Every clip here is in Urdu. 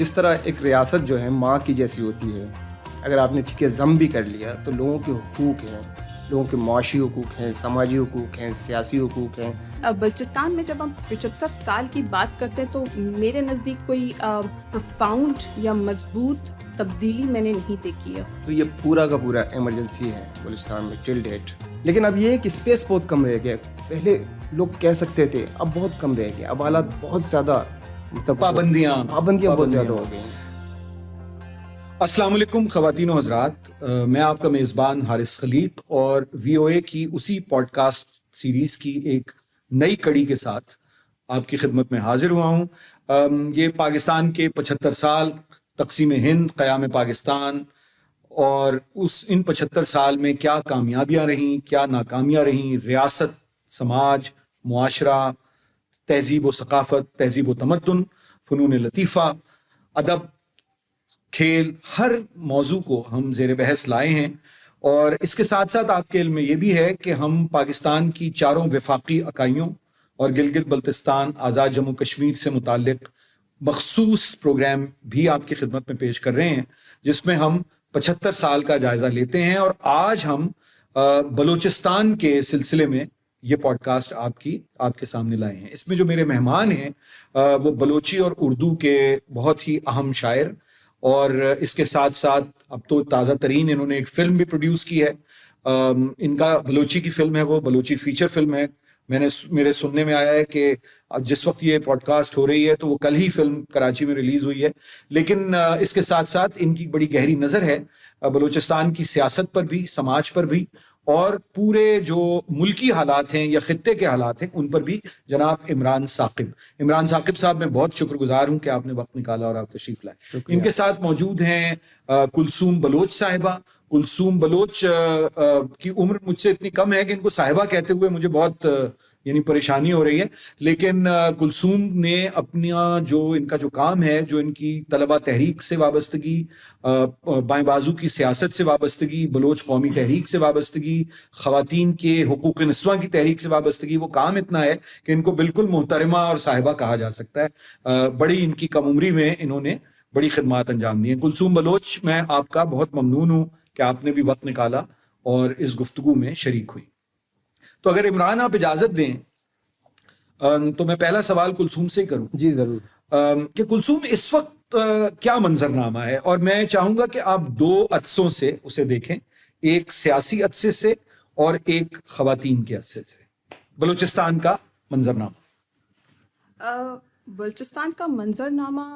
جس طرح ایک ریاست جو ہے ماں کی جیسی ہوتی ہے، اگر آپ نے ٹھیک ہے ضم بھی کر لیا تو لوگوں کے حقوق ہیں، لوگوں کے معاشی حقوق ہیں، سماجی حقوق ہیں، سیاسی حقوق ہیں۔ بلوچستان میں جب ہم 75 سال کی بات کرتے ہیں تو میرے نزدیک کوئی پروفاؤنڈ یا مضبوط تبدیلی میں نے نہیں دیکھی ہے۔ تو یہ پورا کا پورا ایمرجنسی ہے بلوچستان میں ٹل ڈیٹ۔ لیکن اب یہ ہے کہ اسپیس بہت کم رہ گیا، پہلے لوگ کہہ سکتے تھے، اب بہت کم رہ گیا، اب حالات بہت زیادہ پابندیاں بہت زیادہ ہو گئی۔ السلام علیکم خواتین و حضرات، میں آپ کا میزبان حارث خلیق اور وی او اے کی اسی پوڈ کاسٹ سیریز کی ایک نئی کڑی کے ساتھ آپ کی خدمت میں حاضر ہوا ہوں۔ یہ پاکستان کے 75 سال، تقسیم ہند، قیام پاکستان، اور ان 75 سال میں کیا کامیابیاں رہیں، کیا ناکامیاں رہیں، ریاست، سماج، معاشرہ، تہذیب و ثقافت، تہذیب و تمدن، فنون لطیفہ، ادب، کھیل، ہر موضوع کو ہم زیر بحث لائے ہیں۔ اور اس کے ساتھ ساتھ آپ کے علم میں یہ بھی ہے کہ ہم پاکستان کی 4 وفاقی اکائیوں اور گلگت بلتستان، آزاد جموں کشمیر سے متعلق مخصوص پروگرام بھی آپ کی خدمت میں پیش کر رہے ہیں، جس میں ہم 75 سال کا جائزہ لیتے ہیں۔ اور آج ہم بلوچستان کے سلسلے میں یہ پوڈ کاسٹ آپ کے سامنے لائے ہیں۔ اس میں جو میرے مہمان ہیں وہ بلوچی اور اردو کے بہت ہی اہم شاعر، اور اس کے ساتھ ساتھ اب تو تازہ ترین انہوں نے ایک فلم بھی پروڈیوس کی ہے۔ ان کا بلوچی کی فلم ہے، وہ بلوچی فیچر فلم ہے۔ میرے سننے میں آیا ہے کہ جس وقت یہ پوڈ کاسٹ ہو رہی ہے تو وہ کل ہی فلم کراچی میں ریلیز ہوئی ہے۔ لیکن اس کے ساتھ ساتھ ان کی بڑی گہری نظر ہے بلوچستان کی سیاست پر بھی، سماج پر بھی، اور پورے جو ملکی حالات ہیں یا خطے کے حالات ہیں ان پر بھی۔ جناب عمران ثاقب صاحب، میں بہت شکر گزار ہوں کہ آپ نے وقت نکالا اور آپ تشریف لائے۔ ان کے ساتھ موجود ہیں کلثوم بلوچ صاحبہ۔ کلثوم بلوچ کی عمر مجھ سے اتنی کم ہے کہ ان کو صاحبہ کہتے ہوئے مجھے بہت پریشانی ہو رہی ہے، لیکن کلثوم نے اپنا ان کا جو کام ہے، جو ان کی طلبہ تحریک سے وابستگی، بائیں بازو کی سیاست سے وابستگی، بلوچ قومی تحریک سے وابستگی، خواتین کے حقوق نسواں کی تحریک سے وابستگی، وہ کام اتنا ہے کہ ان کو بالکل محترمہ اور صاحبہ کہا جا سکتا ہے۔ بڑی ان کی کم عمری میں انہوں نے بڑی خدمات انجام دی ہیں۔ کلثوم بلوچ، میں آپ کا بہت ممنون ہوں کہ آپ نے بھی وقت نکالا اور اس گفتگو میں شریک ہوئی۔ تو اگر عمران آپ اجازت دیں تو میں پہلا سوال کلثوم سے کروں۔ جی ضرور۔ کہ کلثوم اس وقت کیا منظرنامہ ہے، اور میں چاہوں گا کہ آپ 2 عدسوں سے اسے دیکھیں، ایک سیاسی عدسے سے اور ایک خواتین کے عدسے سے، بلوچستان کا منظرنامہ۔ بلوچستان کا منظرنامہ،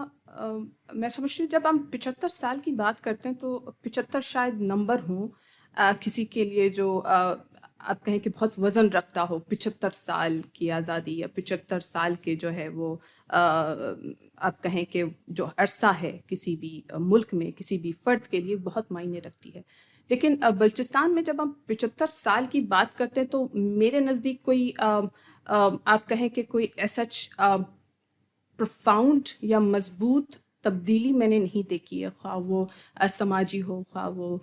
میں سمجھتی ہوں جب ہم 75 سال کی بات کرتے ہیں تو 75 شاید نمبر ہوں کسی کے لیے جو آپ کہیں کہ بہت وزن رکھتا ہو۔ 75 سال کی آزادی یا 75 سال کے جو ہے وہ آپ کہیں کہ جو عرصہ ہے کسی بھی ملک میں کسی بھی فرد کے لیے بہت معنی رکھتی ہے۔ لیکن بلوچستان میں جب ہم 75 سال کی بات کرتے ہیں تو میرے نزدیک کوئی آپ کہیں کہ کوئی سچ پروفاؤنڈ یا مضبوط تبدیلی میں نے نہیں دیکھی ہے، خواہ وہ سماجی ہو، خواہ وہ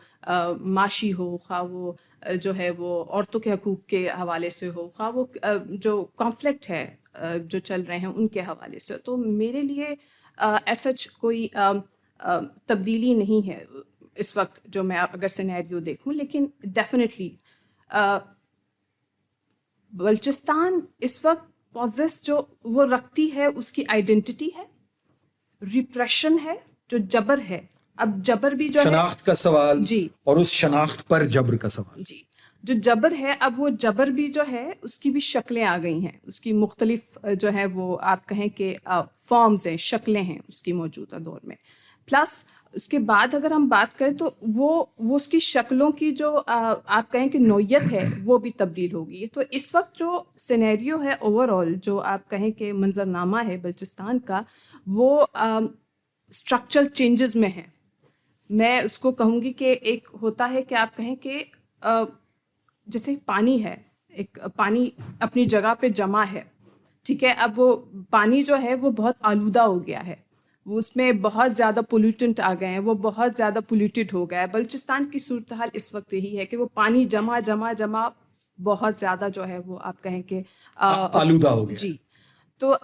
معاشی ہو، خواہ وہ جو ہے وہ عورتوں کے حقوق کے حوالے سے ہو، خواہ وہ جو کانفلکٹ ہے جو چل رہے ہیں ان کے حوالے سے۔ تو میرے لیے سچ کوئی تبدیلی نہیں ہے اس وقت جو میں اگر سینیریو دیکھوں، لیکن ڈیفینیٹلی بلوچستان اس وقت پوزیس جو وہ رکھتی ہے اس کی آئیڈینٹی ہے، ریپریشن ہے، جو جبر ہے۔ اب جبر بھی جو ہے شناخت کا سوال، جی، اور اس شناخت پر جبر کا سوال، جی، جو جبر ہے، اب وہ جبر بھی جو ہے اس کی بھی شکلیں آ گئی ہیں، اس کی مختلف جو ہے وہ آپ کہیں کہ فارمز ہیں، شکلیں ہیں اس کی موجودہ دور میں۔ پلس اس کے بعد اگر ہم بات کریں تو وہ اس کی شکلوں کی جو آپ کہیں کہ نوعیت ہے وہ بھی تبدیل ہوگی۔ تو اس وقت جو سینیریو ہے اوور آل، جو آپ کہیں کہ منظرنامہ ہے بلوچستان کا، وہ اسٹرکچرل چینجز میں ہے۔ میں اس کو کہوں گی کہ ایک ہوتا ہے کہ آپ کہیں کہ جیسے پانی ہے، ایک پانی اپنی جگہ پہ جمع ہے، ٹھیک ہے، اب وہ پانی جو ہے وہ بہت آلودہ ہو گیا ہے، وہ اس میں بہت زیادہ پولیوٹنٹ آ گئے ہیں، وہ بہت زیادہ پولیوٹیڈ ہو گیا ہے۔ بلوچستان کی صورتحال اس وقت یہی ہے کہ وہ پانی جمع بہت زیادہ جو ہے وہ آپ کہیں کہ آلودہ ہو گیا۔ جی، تو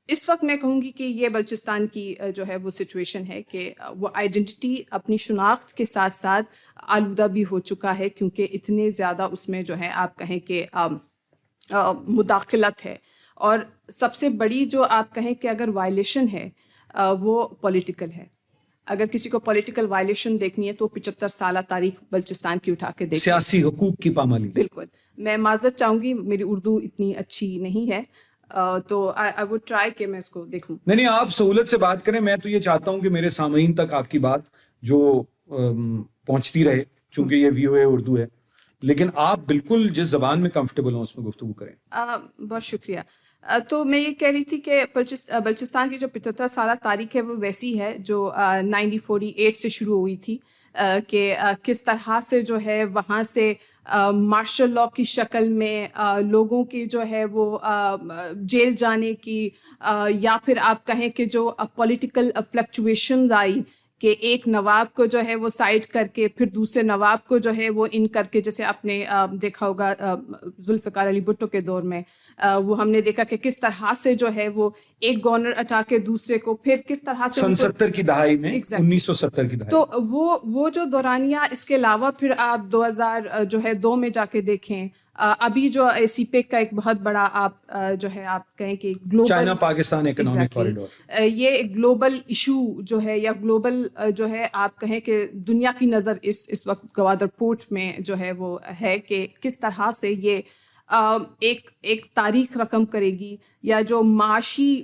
اس وقت میں کہوں گی کہ یہ بلوچستان کی جو ہے وہ سچویشن ہے کہ وہ آئیڈینٹی اپنی شناخت کے ساتھ ساتھ آلودہ بھی ہو چکا ہے، کیونکہ اتنے زیادہ اس میں جو ہے آپ کہیں کہ مداخلت ہے. اور سب سے بڑی جو آپ کہیں کہ اگر وائلیشن ہے وہ پولیٹیکل ہے. اگر کسی کو پولیٹیکل وائلیشن دیکھنی ہے تو 75 سالہ تاریخ بلوچستان کی اٹھا کے دیکھیں. سیاسی حقوق کی پامالی. بالکل. میں معذرت چاہوں گی، میری اردو اتنی اچھی نہیں ہے، تو آئی وڈ ٹرائی کہ میں اس کو دیکھوں. نہیں، آپ سہولت سے بات کریں. میں تو یہ چاہتا ہوں کہ میرے سامعین تک آپ کی بات جو پہنچتی رہے، چونکہ یہ وی او اے اردو ہے، لیکن آپ بالکل جس زبان میں کمفرٹیبل ہوں اس میں گفتگو کریں. بہت شکریہ. تو میں یہ کہہ رہی تھی کہ بلوچستان کی جو 75 سالہ تاریخ ہے وہ ویسی ہے جو 1948 سے شروع ہوئی تھی، کہ کس طرح سے جو ہے وہاں سے مارشل لاء کی شکل میں لوگوں کی جو ہے وہ جیل جانے کی، یا پھر آپ کہیں کہ جو پولیٹیکل فلکچویشنز آئی کہ ایک نواب کو جو ہے وہ سائڈ کر کے پھر دوسرے نواب کو جو ہے وہ ان کر کے، جیسے آپ نے دیکھا ہوگا ذوالفقار علی بھٹو کے دور میں وہ ہم نے دیکھا کہ کس طرح سے جو ہے وہ ایک گورنر ہٹا کے دوسرے کو، پھر کس طرح سے 70 کی دہائی میں 1970 کی دہائی. تو وہ جو دورانیہ. اس کے علاوہ پھر آپ 2002 میں جا کے دیکھیں، ابھی جو سی پیک کا ایک بہت بڑا آپ جو ہے آپ کہیں کہ global China Pakistan economic corridor, یہ گلوبل ایشو جو ہے یا گلوبل جو ہے آپ کہیں کہ دنیا کی نظر اس وقت گوادر پورٹ میں جو ہے وہ ہے کہ کس طرح سے یہ ایک تاریخ رقم کرے گی، یا جو معاشی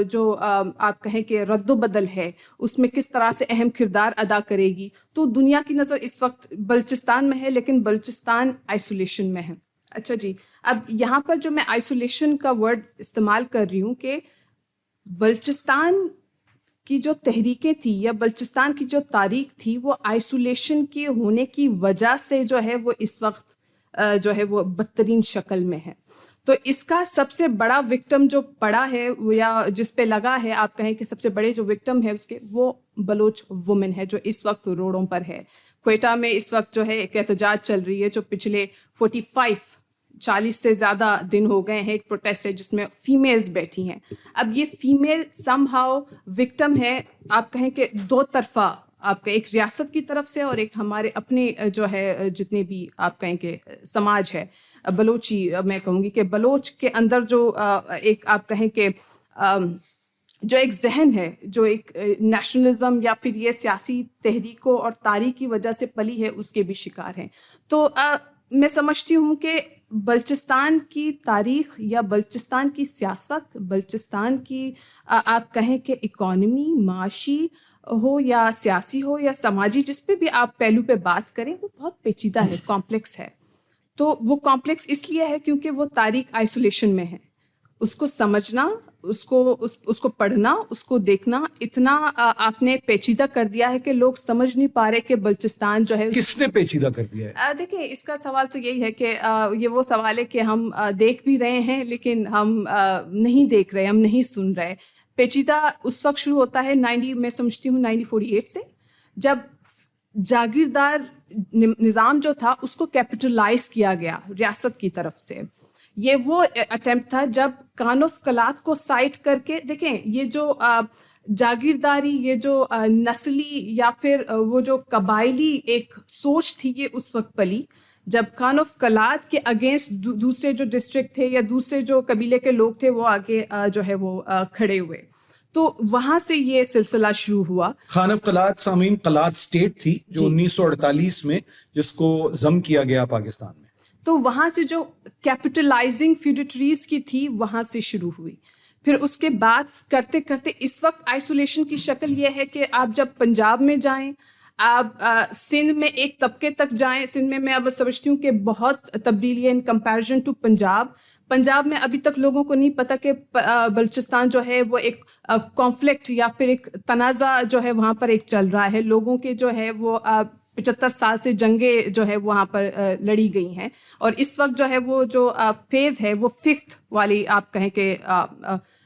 جو آپ کہیں کہ رد و بدل ہے اس میں کس طرح سے اہم کردار ادا کرے گی. تو دنیا کی نظر اس وقت بلوچستان میں ہے، لیکن بلوچستان آئسولیشن میں ہے. اچھا جی، اب یہاں پر جو میں آئسولیشن کا ورڈ استعمال کر رہی ہوں کہ بلوچستان کی جو تحریکیں تھیں یا بلوچستان کی جو تاریخ تھی وہ آئسولیشن کے ہونے کی وجہ سے جو ہے وہ اس وقت جو ہے وہ بدترین شکل میں ہے. تو اس کا سب سے بڑا وکٹم جو پڑا ہے یا جس پہ لگا ہے، آپ کہیں کہ سب سے بڑے جو وکٹم ہے اس کے، وہ بلوچ وومن ہے جو اس وقت روڈوں پر ہے. کوئٹہ میں اس وقت جو ہے ایک احتجاج چل رہی ہے جو پچھلے 40 سے زیادہ دن ہو گئے ہیں. ایک پروٹیسٹ ہے جس میں فیمیلز بیٹھی ہیں. اب یہ فیمیل سم ہاؤ وکٹم ہے، آپ کہیں کہ دو طرفہ، آپ کا ایک ریاست کی طرف سے اور ایک ہمارے اپنے جو ہے جتنے بھی آپ کہیں کہ سماج ہے بلوچی. میں کہوں گی کہ بلوچ کے اندر جو ایک آپ کہیں کہ جو ایک ذہن ہے، جو ایک نیشنلزم یا پھر یہ سیاسی تحریکوں اور تاریخ کی وجہ سے پلی ہے، اس کے بھی شکار ہیں. تو میں سمجھتی ہوں کہ بلوچستان کی تاریخ یا بلوچستان کی سیاست، بلوچستان کی آپ کہیں کہ اکانومی، معاشی ہو یا سیاسی ہو یا سماجی، جس پہ بھی آپ پہلو پہ بات کریں، وہ بہت پیچیدہ ہے، کمپلیکس ہے. تو وہ کمپلیکس اس لیے ہے کیونکہ وہ تاریخ آئسولیشن میں ہے. اس کو سمجھنا، اس کو پڑھنا، اس کو دیکھنا اتنا آپ نے پیچیدہ کر دیا ہے کہ لوگ سمجھ نہیں پا رہے کہ بلوچستان جو ہے. کس نے پیچیدہ کر دیا ہے؟ دیکھیں، اس کا سوال تو یہی ہے کہ یہ وہ سوال ہے کہ ہم دیکھ بھی رہے ہیں لیکن ہم نہیں دیکھ رہے، ہم نہیں سن رہے. پیچیدہ اس وقت شروع ہوتا ہے میں سمجھتی ہوں 1948 سے، جب جاگیردار نظام جو تھا اس کو کیپٹلائز کیا گیا ریاست کی طرف سے. یہ وہ اٹیمپٹ تھا جب کانوف کلات کو سائٹ کر کے، دیکھیں یہ جو جاگیرداری، یہ جو نسلی یا پھر وہ جو قبائلی ایک سوچ تھی، یہ اس وقت پلی جب کانوف کلات کے اگینسٹ دوسرے جو ڈسٹرکٹ تھے یا دوسرے جو قبیلے کے لوگ تھے وہ آگے جو ہے وہ کھڑے ہوئے. تو وہاں سے یہ سلسلہ شروع ہوا. خانف قلات، سامعین، قلات سٹیٹ تھی جو 1948 میں جس کو ضم کیا گیا پاکستان میں. تو وہاں سے جو کیپٹلائزنگ فیوڈیٹریز کی تھی وہاں سے شروع ہوئی. پھر اس کے بعد کرتے کرتے اس وقت آئسولیشن کی شکل یہ ہے کہ آپ جب پنجاب میں جائیں، آپ سندھ میں ایک طبقے تک جائیں. سندھ میں اب سمجھتی ہوں کہ بہت تبدیلی ہے in comparison to Punjab. Punjab میں ابھی تک لوگوں کو نہیں پتا کہ بلوچستان جو ہے وہ ایک کانفلکٹ یا پھر ایک تنازع جو ہے وہاں پر ایک چل رہا ہے. لوگوں کے جو ہے وہ 75 سال سے جنگیں جو ہے وہاں پر لڑی گئی ہیں، اور اس وقت جو ہے وہ جو فیز ہے وہ 5th والی آپ کہیں کہ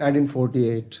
1948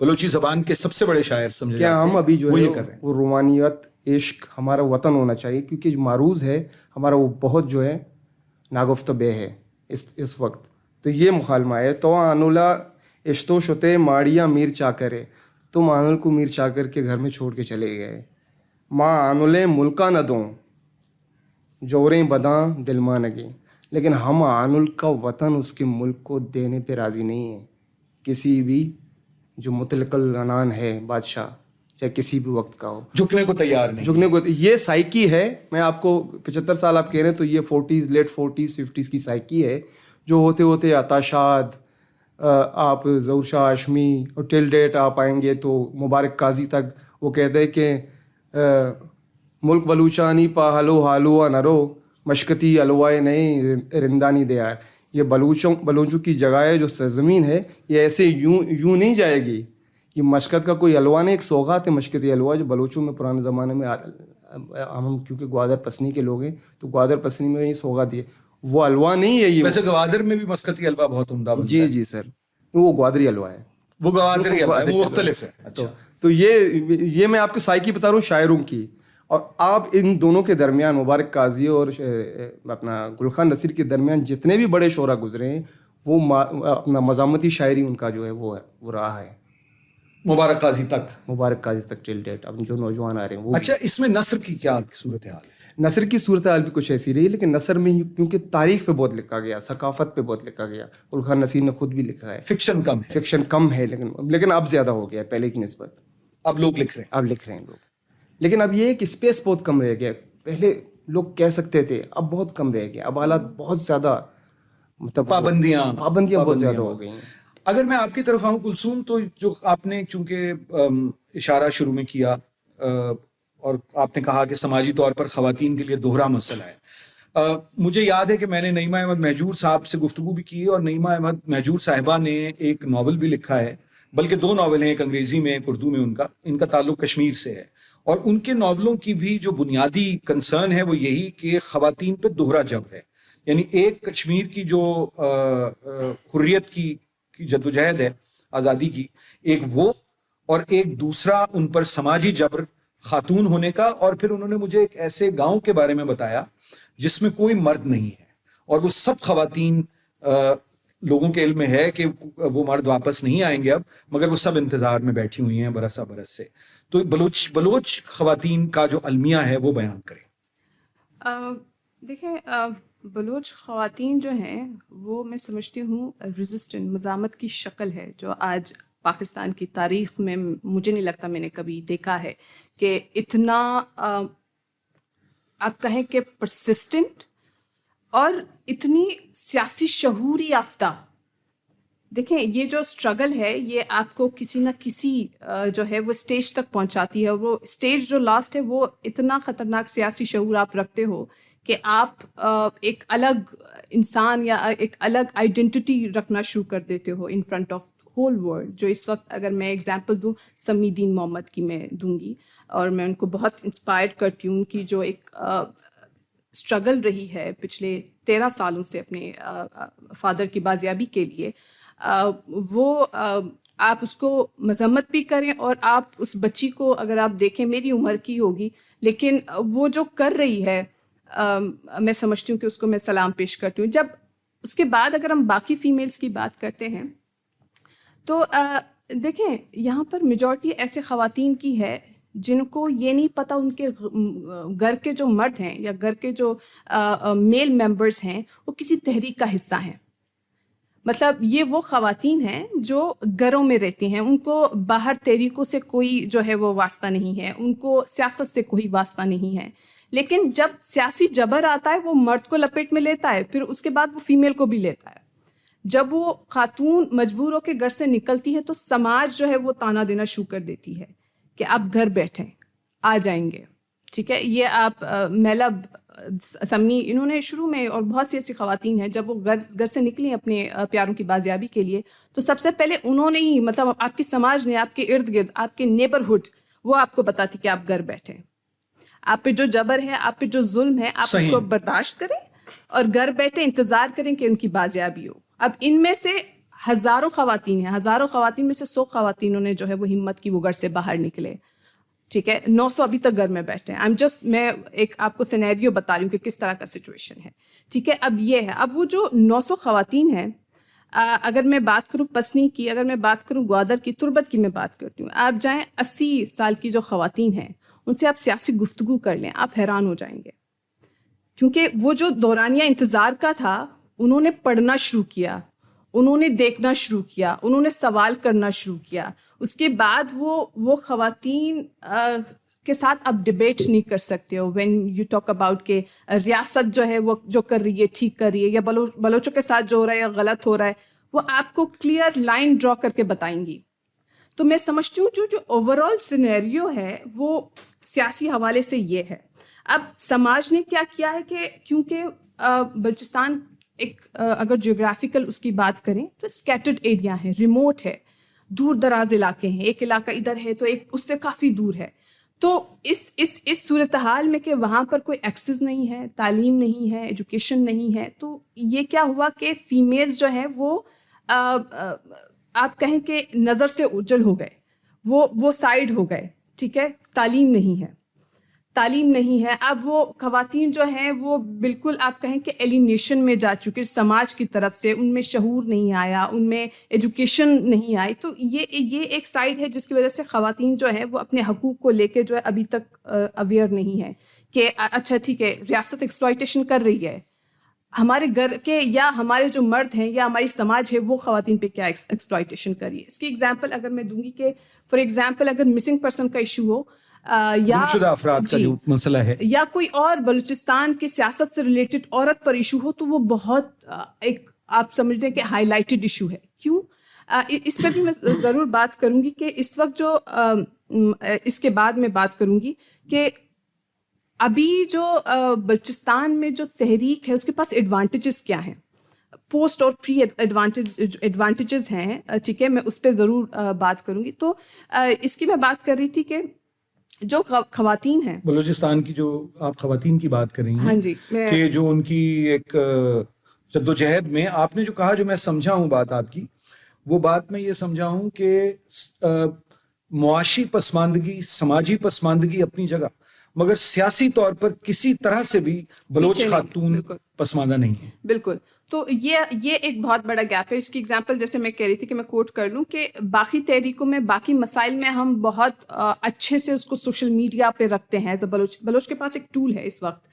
بلوچی زبان کے سب سے بڑے شاعر سمجھے کیا جاتے ہم ہیں، ابھی جو وہ ہے یہ کر رہے ہیں. وہ رومانیت عشق ہمارا وطن ہونا چاہیے، کیونکہ جو معروض ہے ہمارا وہ بہت جو ہے ناگفت بے ہے اس وقت. تو یہ مکالمہ ہے، تو آنولا اشتو شتے ماڑیا میر چاکرے، تم آنول کو میر چاکر کے گھر میں چھوڑ کے چلے گئے. ماں آنولے ملکہ نہ دوں جوریں بداں دل ماں نگیں، لیکن ہم آنول کا وطن اس کے ملک کو دینے پہ راضی نہیں ہیں. کسی بھی جو مطلق العنان ہے بادشاہ، چاہے کسی بھی وقت کا ہو، جھکنے کو تیار نہیں. جھکنے کو. یہ سائیکی ہے. میں آپ کو 75 سال آپ کہہ رہے ہیں تو یہ 40s لیٹ 40s 50s کی سائیکی ہے، جو ہوتے ہوتے عطاشاد، آپ ظہور شاہ ہاشمی اور ٹل ڈیٹ آپ آئیں گے تو مبارک قاضی تک وہ کہتے ہیں کہ ملک بلوچانی پا ہلو ہالوا نرو مشکتی الوائے نہیں رندانی دیار. یہ بلوچوں کی جگہ ہے، جو سرزمین ہے، یہ ایسے یوں نہیں جائے گی. یہ مشکت کا کوئی حلوہ نہیں، ایک سوغات ہے مشکتی حلوہ، جو بلوچوں میں پرانے زمانے میں ہم کیونکہ گوادر پسنی کے لوگ ہیں تو گوادر پسنی میں یہ سوغات ہے، وہ حلوہ نہیں ہے. یہ ویسے گوادر میں بھی مسکتی حلوہ بہت عمدہ بنتا ہے. جی سر، وہ گوادری حلوہ ہے. وہ گوادری حلوہ ہے، وہ مختلف ہے. اچھا، تو یہ میں آپ کو سائیکی بتا رہا ہوں شاعروں کی. اور آپ ان دونوں کے درمیان مبارک قاضی اور اپنا گلخان نصیر کے درمیان جتنے بھی بڑے شعراء گزرے ہیں، وہ اپنا مزاحمتی شاعری ان کا جو ہے وہ رہا ہے مبارک قاضی تک ٹل ڈیٹ. اب جو نوجوان آ رہے ہیں وہ. اچھا، اس میں نثر کی کیا صورتحال ہے؟ نثر کی صورتحال بھی کچھ ایسی رہی، لیکن نثر میں کیونکہ تاریخ پہ بہت لکھا گیا، ثقافت پہ بہت لکھا گیا. گلخان نصیر نے خود بھی لکھا ہے. فکشن کم ہے لیکن اب زیادہ ہو گیا ہے پہلے کی نسبت. اب لوگ لکھ رہے ہیں. لوگ. لیکن اب یہ ہے کہ اسپیس بہت کم رہ گیا. پہلے لوگ کہہ سکتے تھے، اب بہت کم رہ گیا. اب حالات بہت زیادہ مطلب پابندیاں بہت زیادہ ہو گئی ہیں. اگر میں آپ کی طرف آؤں کلثوم، تو جو آپ نے چونکہ اشارہ شروع میں کیا اور آپ نے کہا کہ سماجی طور پر خواتین کے لیے دوہرا مسئلہ ہے. مجھے یاد ہے کہ میں نے نعیمہ احمد مہجور صاحب سے گفتگو بھی کی، اور نعیمہ احمد مہجور صاحبہ نے ایک ناول بھی لکھا ہے، بلکہ 2 ناول ہیں، ایک انگریزی میں ایک اردو میں. ان کا تعلق کشمیر سے ہے، اور ان کے ناولوں کی بھی جو بنیادی کنسرن ہے وہ یہی کہ خواتین پہ دوہرا جبر ہے. یعنی ایک کشمیر کی جو حریت کی جدوجہد ہے، آزادی کی، ایک وہ، اور ایک دوسرا ان پر سماجی جبر خاتون ہونے کا. اور پھر انہوں نے مجھے ایک ایسے گاؤں کے بارے میں بتایا جس میں کوئی مرد نہیں ہے، اور وہ سب خواتین، لوگوں کے علم میں ہے کہ وہ مرد واپس نہیں آئیں گے اب، مگر وہ سب انتظار میں بیٹھی ہوئی ہیں برسا برس سے. تو بلوچ خواتین کا جو المیہ ہے وہ بیان کریں. دیکھیں، بلوچ خواتین جو ہیں وہ میں سمجھتی ہوں ریزسٹنٹ مزاحمت کی شکل ہے، جو آج پاکستان کی تاریخ میں مجھے نہیں لگتا میں نے کبھی دیکھا ہے کہ اتنا آپ کہیں کہ پرسسٹنٹ اور اتنی سیاسی شعور یافتہ. دیکھیں، یہ جو اسٹرگل ہے یہ آپ کو کسی نہ کسی جو ہے وہ اسٹیج تک پہنچاتی ہے، اور وہ اسٹیج جو لاسٹ ہے وہ اتنا خطرناک سیاسی شعور آپ رکھتے ہو کہ آپ ایک الگ انسان یا ایک الگ آئیڈینٹی رکھنا شروع کر دیتے ہو in front of whole world. جو اس وقت اگر میں اگزامپل دوں سمی دین محمد کی میں دوں گی، اور میں ان کو بہت انسپائر کرتی ہوں. ان کی جو ایک اسٹرگل رہی ہے پچھلے 13 سالوں سے اپنے فادر کی بازیابی کے لیے، وہ آپ اس کو مذمت بھی کریں، اور آپ اس بچی کو اگر آپ دیکھیں میری عمر کی ہوگی، لیکن وہ جو کر رہی ہے میں سمجھتی ہوں کہ اس کو میں سلام پیش کرتی ہوں. جب اس کے بعد اگر ہم باقی فیمیلز کی بات کرتے ہیں تو دیکھیں یہاں پر میجورٹی ایسے خواتین کی ہے جن کو یہ نہیں پتہ ان کے گھر کے جو مرد ہیں یا گھر کے جو میل ممبرز ہیں وہ کسی تحریک کا حصہ ہیں. مطلب یہ وہ خواتین ہیں جو گھروں میں رہتی ہیں، ان کو باہر تحریکوں سے کوئی جو ہے وہ واسطہ نہیں ہے، ان کو سیاست سے کوئی واسطہ نہیں ہے. لیکن جب سیاسی جبر آتا ہے وہ مرد کو لپیٹ میں لیتا ہے، پھر اس کے بعد وہ فیمیل کو بھی لیتا ہے. جب وہ خاتون مجبور ہو کے گھر سے نکلتی ہے تو سماج جو ہے وہ تانا دینا شروع کر دیتی ہے کہ آپ گھر بیٹھیں، آ جائیں گے. ٹھیک ہے، یہ آپ میلب سمی انہوں نے شروع میں، اور بہت سی ایسی خواتین ہیں جب وہ گھر سے نکلی اپنے پیاروں کی بازیابی کے لیے تو سب سے پہلے انہوں نے ہی، مطلب آپ کی سماج نے، آپ کے ارد گرد، آپ کے نیبرہڈ، وہ آپ کو بتاتی کہ آپ گھر بیٹھیں. آپ پہ جو جبر ہے، آپ پہ جو ظلم ہے، آپ اس کو برداشت کریں اور گھر بیٹھے انتظار کریں کہ ان کی بازیابی ہو. اب ان میں سے ہزاروں خواتین ہیں, ہزاروں خواتین میں سے 100 خواتینوں نے جو ہے وہ ہمت کی, وہ گھر سے باہر نکلے. ٹھیک ہے, 900 ابھی تک گھر میں بیٹھے ہیں. میں ایک آپ کو سینیریو بتا رہی ہوں کہ کس طرح کا سچویشن ہے. ٹھیک ہے, اب یہ ہے, اب وہ جو 900 خواتین ہیں, اگر میں بات کروں پسنی کی, اگر میں بات کروں گوادر کی, تربت کی میں بات کرتی ہوں, آپ جائیں 80 سال کی جو خواتین ہیں ان سے آپ سیاسی گفتگو کر لیں, آپ حیران ہو جائیں گے. کیونکہ وہ جو دورانیہ انتظار کا تھا, انہوں نے پڑھنا شروع کیا, انہوں نے دیکھنا شروع کیا, انہوں نے سوال کرنا شروع کیا. اس کے بعد وہ خواتین کے ساتھ آپ ڈبیٹ نہیں کر سکتے ہو وین یو ٹاک اباؤٹ کہ ریاست جو ہے وہ جو کر رہی ہے ٹھیک کر رہی ہے, یا بلوچوں کے ساتھ جو ہو رہا ہے یا غلط ہو رہا ہے, وہ آپ کو کلیئر لائن ڈرا کر کے بتائیں گی. تو میں سمجھتی ہوں جو اوور آل سینیریو ہے وہ سیاسی حوالے سے یہ ہے. اب سماج نے کیا کیا ہے کہ کیونکہ بلوچستان ایک اگر جیوگرافیکل اس کی بات کریں تو اسکیٹرڈ ایریا ہے, ریموٹ ہے, دور دراز علاقے ہیں, ایک علاقہ ادھر ہے تو ایک اس سے کافی دور ہے. تو اس صورتحال میں کہ وہاں پر کوئی ایکسیس نہیں ہے, تعلیم نہیں ہے, ایجوکیشن نہیں ہے, تو یہ کیا ہوا کہ فیمیلز جو ہیں وہ آپ کہیں کہ نظر سے اوجھل ہو گئے, وہ سائڈ ہو گئے. ٹھیک ہے, تعلیم نہیں ہے. اب وہ خواتین جو ہیں وہ بالکل آپ کہیں کہ ایلینیشن میں جا چکے سماج کی طرف سے, ان میں شعور نہیں آیا, ان میں ایجوکیشن نہیں آئی. تو یہ ایک سائڈ ہے جس کی وجہ سے خواتین جو ہے وہ اپنے حقوق کو لے کے جو ہے ابھی تک اویئر نہیں ہے کہ اچھا ٹھیک ہے ریاست ایکسپلائٹیشن کر رہی ہے, ہمارے گھر کے یا ہمارے جو مرد ہیں یا ہماری سماج ہے وہ خواتین پہ کیا ایکسپلائٹیشن کر رہی ہے. اس کی ایگزامپل اگر میں دوں گی کہ فار ایگزامپل اگر مسنگ پرسن کا ایشو ہو یا گمشدہ افراد کا جو مسئلہ ہے, یا کوئی اور بلوچستان کی سیاست سے ریلیٹڈ عورت پر ایشو ہو, تو وہ بہت ایک آپ سمجھتے ہیں کہ ہائی لائٹڈ ایشو ہے. کیوں؟ اس پہ بھی میں ضرور بات کروں گی کہ اس وقت جو اس کے بعد میں بات کروں گی کہ ابھی جو بلوچستان میں جو تحریک ہے اس کے پاس ایڈوانٹیجز کیا ہیں, پوسٹ اور پری ایڈوانٹیجز ہیں. ٹھیک ہے, میں اس پہ ضرور بات کروں گی. تو اس کی میں بات کر رہی تھی کہ جو خواتین ہیں بلوچستان کی, جو آپ خواتین کی بات کر رہی ہیں, ہاں جی, کہ جو ان کی ایک جدوجہد میں آپ نے جو کہا, جو میں سمجھا ہوں بات آپ کی, وہ بات میں یہ سمجھا ہوں کہ معاشی پسماندگی, سماجی پسماندگی اپنی جگہ, مگر سیاسی طور پر کسی طرح سے بھی بلوچ خاتون پسماندہ نہیں ہے. بالکل. تو یہ ایک بہت بڑا گیپ ہے. اس کی ایگزامپل جیسے میں کہہ رہی تھی کہ میں کوٹ کر لوں کہ باقی تحریکوں میں, باقی مسائل میں ہم بہت اچھے سے اس کو سوشل میڈیا پہ رکھتے ہیں. ایز اے بلوچ کے پاس ایک ٹول ہے اس وقت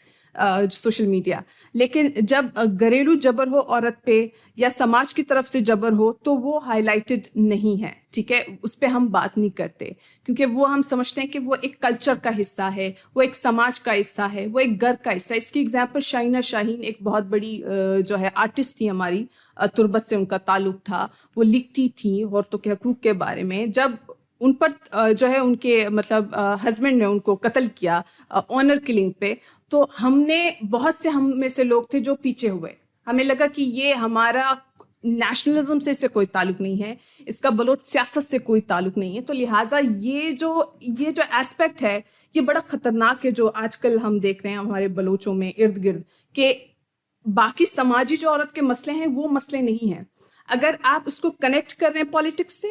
سوشل میڈیا, لیکن جب گھریلو جبر ہو عورت پہ یا سماج کی طرف سے جبر ہو تو وہ ہائی لائٹڈ نہیں ہے. ٹھیک ہے, اس پہ ہم بات نہیں کرتے کیونکہ وہ ہم سمجھتے ہیں کہ وہ ایک کلچر کا حصہ ہے, وہ ایک سماج کا حصہ ہے, وہ ایک گھر کا حصہ ہے. اس کی ایگزامپل شاہینہ شاہین ایک بہت بڑی جو ہے آرٹسٹ تھی ہماری, تربت سے ان کا تعلق تھا, وہ لکھتی تھیں عورتوں کے حقوق کے بارے میں. جب ان پر جو ہے ان کے مطلب ہسبینڈ نے ان کو قتل کیا آنر کلنگ پہ, تو ہم نے بہت سے ہم میں سے لوگ تھے جو پیچھے ہوئے. ہمیں لگا کہ یہ ہمارا نیشنلزم سے کوئی تعلق نہیں ہے, اس کا بلوچ سیاست سے کوئی تعلق نہیں ہے. تو لہٰذا یہ جو ایسپیکٹ ہے یہ بڑا خطرناک ہے جو آج کل ہم دیکھ رہے ہیں ہمارے بلوچوں میں ارد گرد, کہ باقی سماجی جو عورت کے مسئلے ہیں وہ مسئلے نہیں ہیں. اگر آپ اس کو کنیکٹ کر رہے ہیں پالیٹکس سے,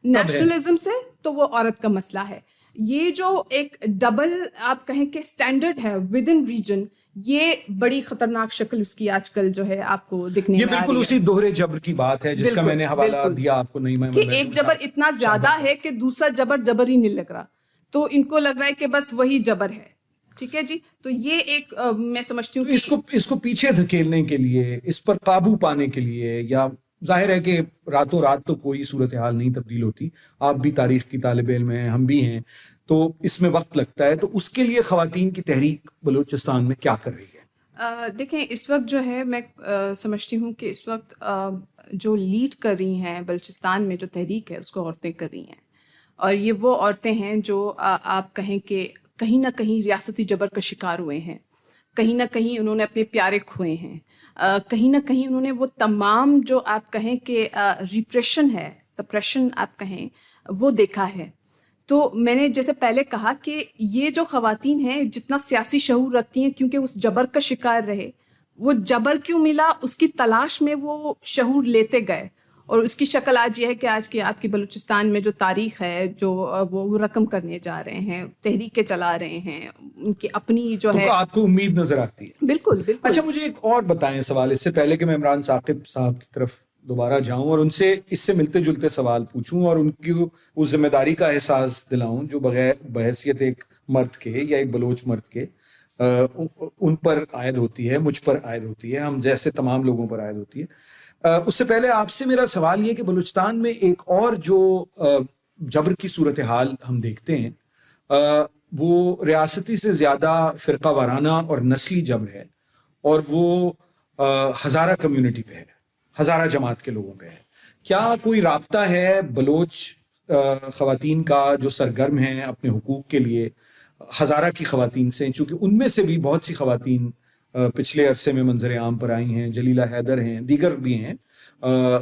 نیشنلزم سے, تو وہ عورت کا مسئلہ ہے. یہ جو ایک ڈبل آپ کہیں کہ اسٹینڈرڈ ہے ود ان ریجن, یہ بڑی خطرناک شکل اس کی آج کل جو ہے آپ کو دیکھنے میں یہ بالکل اسی دوہرے جبر کی بات ہے جس کا میں نے حوالہ دیا آپ کو. نہیں, کہ ایک جبر اتنا زیادہ ہے کہ دوسرا جبر ہی نہیں لگ رہا, تو ان کو لگ رہا ہے کہ بس وہی جبر ہے. ٹھیک ہے جی, تو یہ ایک میں سمجھتی ہوں اس کو پیچھے دھکیلنے کے لیے, اس پر قابو پانے کے لیے, یا ظاہر ہے کہ راتوں رات تو کوئی صورتحال نہیں تبدیل ہوتی, آپ بھی تاریخ کی طالب علم ہیں, ہم بھی ہیں, تو اس میں وقت لگتا ہے. تو اس کے لیے خواتین کی تحریک بلوچستان میں کیا کر رہی ہے؟ دیکھیں اس وقت جو ہے میں سمجھتی ہوں کہ اس وقت جو لیڈ کر رہی ہیں بلوچستان میں جو تحریک ہے اس کو عورتیں کر رہی ہیں, اور یہ وہ عورتیں ہیں جو آپ کہیں کہ کہیں نہ کہیں ریاستی جبر کا شکار ہوئے ہیں, کہیں نہ کہیں انہوں نے اپنے پیارے کھوئے ہیں, کہیں نہ کہیں انہوں نے وہ تمام جو آپ کہیں کہ ریپریشن ہے, سپریشن آپ کہیں, وہ دیکھا ہے. تو میں نے جیسے پہلے کہا کہ یہ جو خواتین ہیں جتنا سیاسی شعور رکھتی ہیں کیونکہ اس جبر کا شکار رہے, وہ جبر کیوں ملا اس کی تلاش میں وہ شعور لیتے گئے, اور اس کی شکل آج یہ ہے کہ آج کی آپ کی بلوچستان میں جو تاریخ ہے جو وہ رقم کرنے جا رہے ہیں, تحریکیں چلا رہے ہیں, ان کی اپنی جو ہے. آپ کو امید نظر آتی ہے؟ بالکل بالکل. اچھا مجھے ایک اور بتائیں سوال, اس سے پہلے کہ میں عمران ثاقب صاحب کی طرف دوبارہ جاؤں اور ان سے اس سے ملتے جلتے سوال پوچھوں اور ان کی اس ذمہ داری کا احساس دلاؤں جو بحیثیت ایک مرد کے یا ایک بلوچ مرد کے ان پر عائد ہوتی ہے, مجھ پر عائد ہوتی ہے, ہم جیسے تمام لوگوں پر عائد ہوتی ہے. اس سے پہلے آپ سے میرا سوال یہ کہ بلوچستان میں ایک اور جو جبر کی صورتحال ہم دیکھتے ہیں وہ ریاستی سے زیادہ فرقہ وارانہ اور نسلی جبر ہے, اور وہ ہزارہ کمیونٹی پہ ہے, ہزارہ جماعت کے لوگوں پہ ہے. کیا کوئی رابطہ ہے بلوچ خواتین کا جو سرگرم ہیں اپنے حقوق کے لیے ہزارہ کی خواتین سے, چونکہ ان میں سے بھی بہت سی خواتین پچھلے عرصے میں منظر عام پر آئی ہیں, جلیلہ حیدر ہیں, دیگر بھی ہیں,